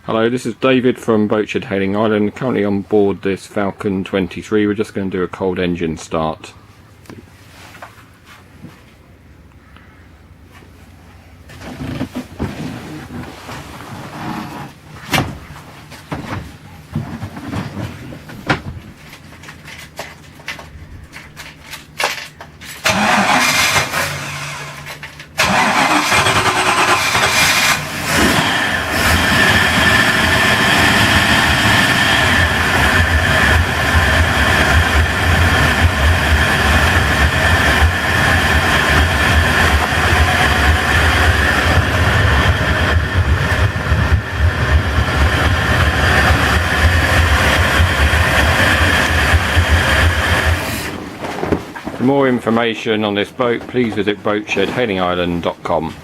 Hello, this is David from Boatshed Hailing Island, currently on board this Falcon 23. We're just going to do a cold engine start. For more information on this boat, please visit boatshedhailingisland.com.